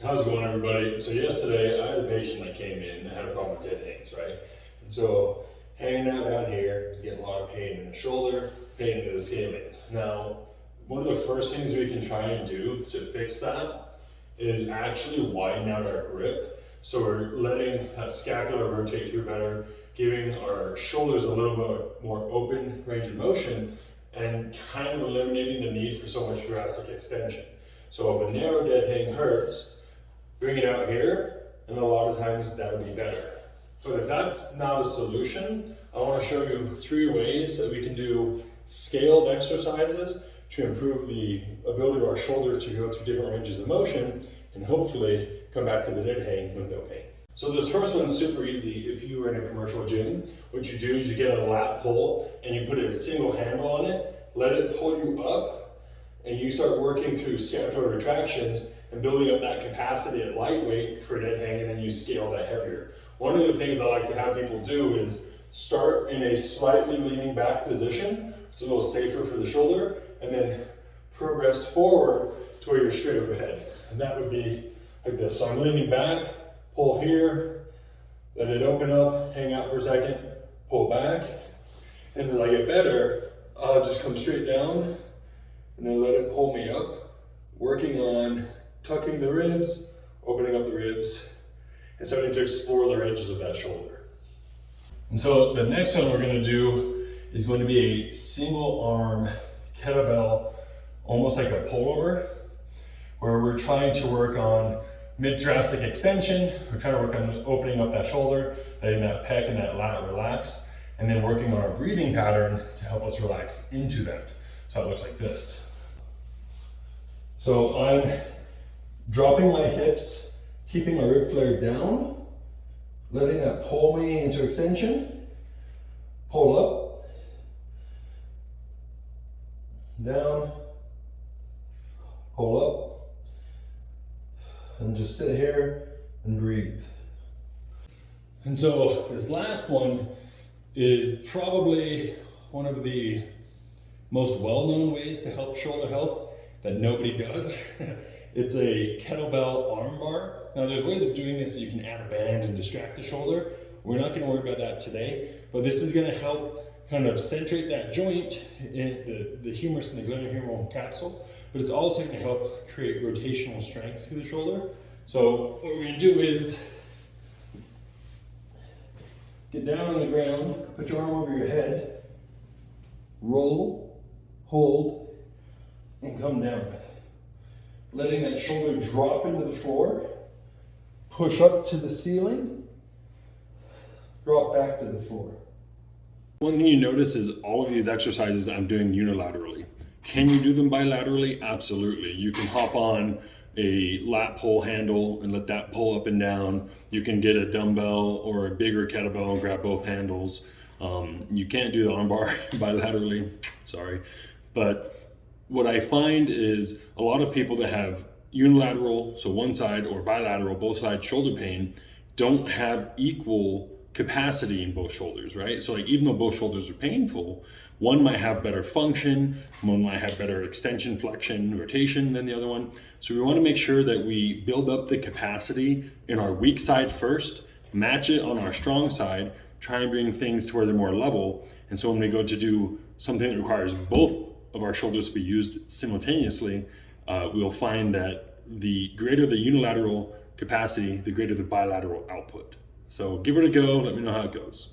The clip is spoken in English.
How's it going, everybody? So yesterday I had a patient that came in that had a problem with dead hangs, right? And so hanging out down here, he's getting a lot of pain in the shoulder, pain in the scalenes. Now, one of the first things we can try and do to fix that is actually widen out our grip. So we're letting that scapula rotate through better, giving our shoulders a little bit more open range of motion, and kind of eliminating the need for so much thoracic extension. So if a narrow dead hang hurts, bring it out here, and a lot of times that would be better. But if that's not a solution, I want to show you 3 ways that we can do scaled exercises to improve the ability of our shoulder to go through different ranges of motion and hopefully come back to the dead hang with no pain. So this first one's super easy. If you are in a commercial gym, what you do is you get a lat pull and you put a single handle on it, let it pull you up, and you start working through scapular retractions and building up that capacity at lightweight for dead hang, and then you scale that heavier. One of the things I like to have people do is start in a slightly leaning back position. It's a little safer for the shoulder, and then progress forward to where you're straight overhead. And that would be like this. So I'm leaning back, pull here, let it open up, hang out for a second, pull back. And as I get better, I'll just come straight down and then let it pull me up, working on tucking the ribs, opening up the ribs, and starting to explore the edges of that shoulder. And so the next one we're going to do is going to be a single arm kettlebell, almost like a pullover, where we're trying to work on mid-thoracic extension. We're trying to work on opening up that shoulder, letting that pec and that lat relax, and then working on our breathing pattern to help us relax into that. So it looks like this. So I'm dropping my hips, keeping my rib flare down, letting that pull me into extension, pull up, down, pull up, and just sit here and breathe. And so this last one is probably one of the most well-known ways to help shoulder health that nobody does. It's a kettlebell arm bar. Now there's ways of doing this that you can add a band and distract the shoulder. We're not gonna worry about that today, but this is gonna help kind of centrate that joint in the humerus and the glenohumeral capsule, but it's also gonna help create rotational strength through the shoulder. So what we're gonna do is get down on the ground, put your arm over your head, roll, hold, and come down. Letting that shoulder drop into the floor, push up to the ceiling, drop back to the floor. One thing you notice is all of these exercises I'm doing unilaterally. Can you do them bilaterally? Absolutely. You can hop on a lat pull handle and let that pull up and down. You can get a dumbbell or a bigger kettlebell and grab both handles. You can't do the armbar bilaterally, sorry. But what I find is a lot of people that have unilateral, so one side, or bilateral, both sides shoulder pain, don't have equal capacity in both shoulders, right? So like even though both shoulders are painful, one might have better function, one might have better extension, flexion, rotation than the other one. So we want to make sure that we build up the capacity in our weak side first, match it on our strong side, try and bring things to where they're more level. And so when we go to do something that requires both of our shoulders to be used simultaneously, we'll find that the greater the unilateral capacity, the greater the bilateral output. So give it a go, let me know how it goes.